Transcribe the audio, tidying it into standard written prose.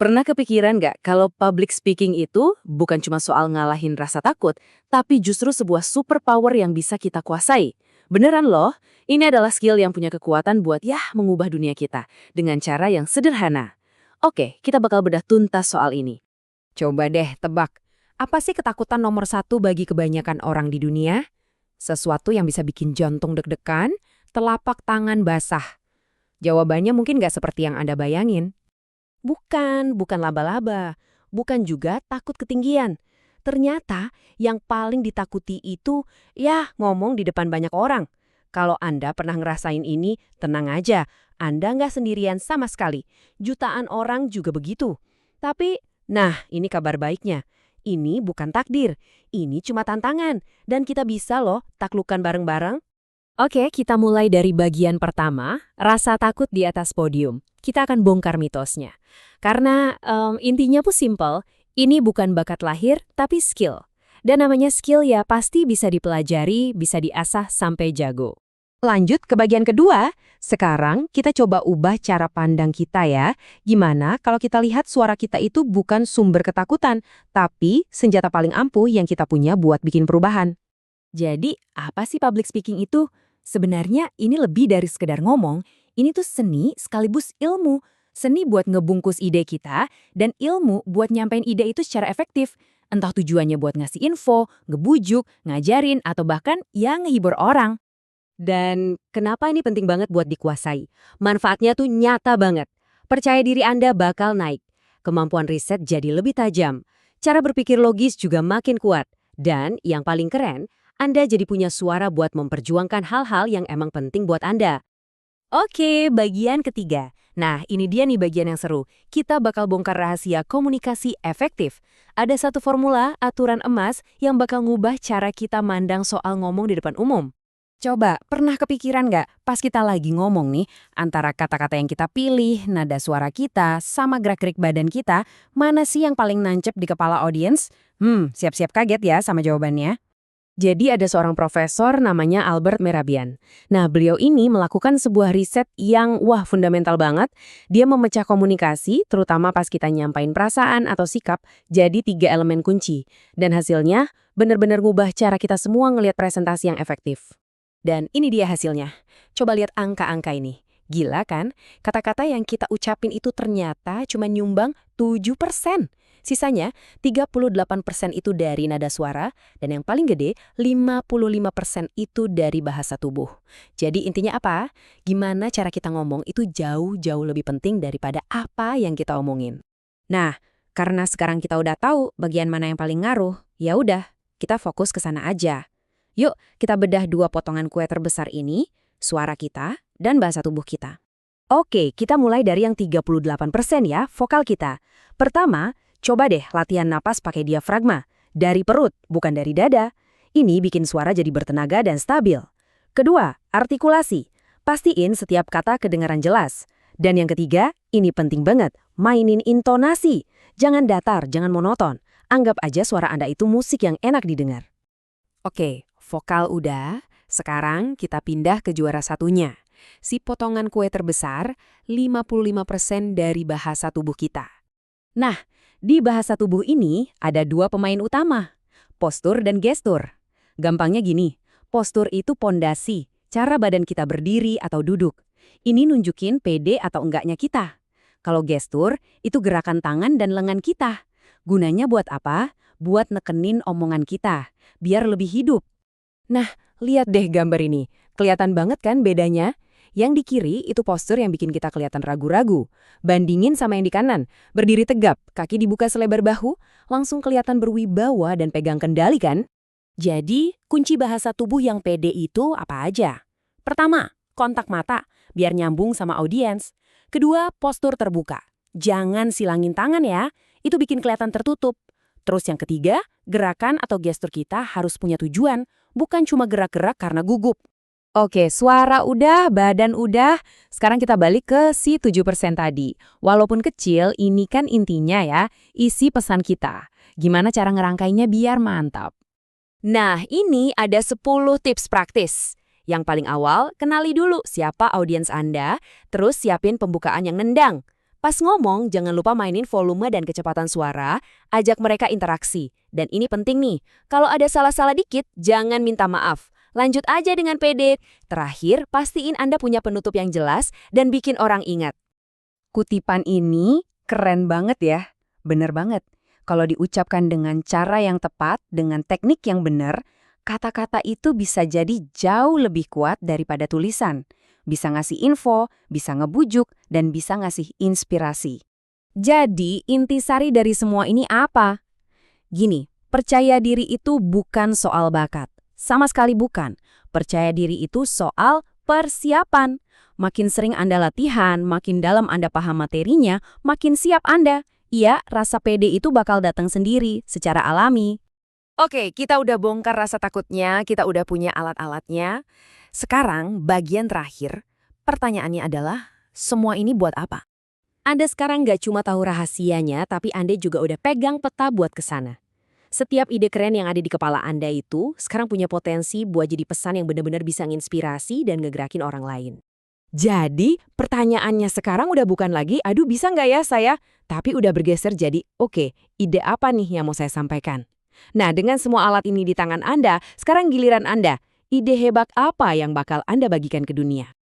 Pernah kepikiran nggak kalau public speaking itu bukan cuma soal ngalahin rasa takut, tapi justru sebuah superpower yang bisa kita kuasai? Beneran loh, ini adalah skill yang punya kekuatan buat mengubah dunia kita dengan cara yang sederhana. Oke, kita bakal bedah tuntas soal ini. Coba deh tebak, apa sih ketakutan nomor satu bagi kebanyakan orang di dunia? Sesuatu yang bisa bikin jantung deg-degan, telapak tangan basah. Jawabannya mungkin nggak seperti yang Anda bayangin. Bukan laba-laba. Bukan juga takut ketinggian. Ternyata yang paling ditakuti itu ngomong di depan banyak orang. Kalau Anda pernah ngerasain ini, tenang aja. Anda nggak sendirian sama sekali. Jutaan orang juga begitu. Tapi, ini kabar baiknya. Ini bukan takdir. Ini cuma tantangan. Dan kita bisa loh taklukkan bareng-bareng. Oke, kita mulai dari bagian pertama, rasa takut di atas podium. Kita akan bongkar mitosnya. Karena intinya pun simple, ini bukan bakat lahir, tapi skill. Dan namanya skill ya pasti bisa dipelajari, bisa diasah sampai jago. Lanjut ke bagian kedua, sekarang kita coba ubah cara pandang kita ya. Gimana kalau kita lihat suara kita itu bukan sumber ketakutan, tapi senjata paling ampuh yang kita punya buat bikin perubahan. Jadi, apa sih public speaking itu? Sebenarnya ini lebih dari sekedar ngomong, ini tuh seni sekaligus ilmu. Seni buat ngebungkus ide kita, dan ilmu buat nyampein ide itu secara efektif. Entah tujuannya buat ngasih info, ngebujuk, ngajarin, atau bahkan ngehibur orang. Dan kenapa ini penting banget buat dikuasai? Manfaatnya tuh nyata banget. Percaya diri Anda bakal naik. Kemampuan riset jadi lebih tajam. Cara berpikir logis juga makin kuat. Dan yang paling keren, Anda jadi punya suara buat memperjuangkan hal-hal yang emang penting buat Anda. Oke, bagian ketiga. Nah, ini dia nih bagian yang seru. Kita bakal bongkar rahasia komunikasi efektif. Ada satu formula, aturan emas, yang bakal ngubah cara kita mandang soal ngomong di depan umum. Coba, pernah kepikiran nggak pas kita lagi ngomong nih, antara kata-kata yang kita pilih, nada suara kita, sama gerak-gerik badan kita, mana sih yang paling nancep di kepala audiens? Siap-siap kaget ya sama jawabannya. Jadi ada seorang profesor namanya Albert Mehrabian. Nah, beliau ini melakukan sebuah riset yang fundamental banget. Dia memecah komunikasi, terutama pas kita nyampain perasaan atau sikap, jadi 3 elemen kunci. Dan hasilnya benar-benar ngubah cara kita semua ngelihat presentasi yang efektif. Dan ini dia hasilnya. Coba lihat angka-angka ini. Gila kan? Kata-kata yang kita ucapin itu ternyata cuma nyumbang 7%. Sisanya 38% itu dari nada suara, dan yang paling gede 55% itu dari bahasa tubuh. Jadi intinya apa? Gimana cara kita ngomong itu jauh-jauh lebih penting daripada apa yang kita omongin. Nah, karena sekarang kita udah tahu bagian mana yang paling ngaruh, ya udah, kita fokus ke sana aja. Yuk, kita bedah 2 potongan kue terbesar ini, suara kita dan bahasa tubuh kita. Oke, kita mulai dari yang 38% ya, vokal kita. Pertama, coba deh latihan napas pakai diafragma. Dari perut, bukan dari dada. Ini bikin suara jadi bertenaga dan stabil. Kedua, artikulasi. Pastiin setiap kata kedengaran jelas. Dan yang ketiga, ini penting banget, mainin intonasi. Jangan datar, jangan monoton. Anggap aja suara Anda itu musik yang enak didengar. Oke, vokal udah. Sekarang kita pindah ke juara satunya. Si potongan kue terbesar, 55% dari bahasa tubuh kita. Nah, di bahasa tubuh ini ada 2 pemain utama, postur dan gestur. Gampangnya gini, postur itu pondasi, cara badan kita berdiri atau duduk. Ini nunjukin pede atau enggaknya kita. Kalau gestur, itu gerakan tangan dan lengan kita. Gunanya buat apa? Buat nekenin omongan kita, biar lebih hidup. Nah, lihat deh gambar ini. Kelihatan banget kan bedanya? Yang di kiri itu postur yang bikin kita kelihatan ragu-ragu. Bandingin sama yang di kanan. Berdiri tegap, kaki dibuka selebar bahu, langsung kelihatan berwibawa dan pegang kendali kan? Jadi, kunci bahasa tubuh yang pede itu apa aja? Pertama, kontak mata, biar nyambung sama audiens. Kedua, postur terbuka. Jangan silangin tangan ya, itu bikin kelihatan tertutup. Terus yang ketiga, gerakan atau gestur kita harus punya tujuan, bukan cuma gerak-gerak karena gugup. Oke, suara udah, badan udah. Sekarang kita balik ke si 7% tadi. Walaupun kecil, ini kan intinya ya, isi pesan kita. Gimana cara ngerangkainya biar mantap? Nah, ini ada 10 tips praktis. Yang paling awal, kenali dulu siapa audiens Anda, terus siapin pembukaan yang nendang. Pas ngomong, jangan lupa mainin volume dan kecepatan suara, ajak mereka interaksi. Dan ini penting nih, kalau ada salah-salah dikit, jangan minta maaf. Lanjut aja dengan pede. Terakhir, pastiin Anda punya penutup yang jelas dan bikin orang ingat. Kutipan ini keren banget ya. Bener banget. Kalau diucapkan dengan cara yang tepat, dengan teknik yang benar, kata-kata itu bisa jadi jauh lebih kuat daripada tulisan. Bisa ngasih info, bisa ngebujuk, dan bisa ngasih inspirasi. Jadi, intisari dari semua ini apa? Gini, percaya diri itu bukan soal bakat. Sama sekali bukan. Percaya diri itu soal persiapan. Makin sering Anda latihan, makin dalam Anda paham materinya, makin siap Anda. Iya, rasa pede itu bakal datang sendiri, secara alami. Oke, kita udah bongkar rasa takutnya, kita udah punya alat-alatnya. Sekarang, bagian terakhir, pertanyaannya adalah, semua ini buat apa? Anda sekarang nggak cuma tahu rahasianya, tapi Anda juga udah pegang peta buat ke sana. Setiap ide keren yang ada di kepala Anda itu sekarang punya potensi buat jadi pesan yang benar-benar bisa nginspirasi dan ngegerakin orang lain. Jadi, pertanyaannya sekarang udah bukan lagi, aduh bisa nggak ya saya? Tapi udah bergeser jadi, oke, ide apa nih yang mau saya sampaikan? Nah, dengan semua alat ini di tangan Anda, sekarang giliran Anda. Ide hebat apa yang bakal Anda bagikan ke dunia?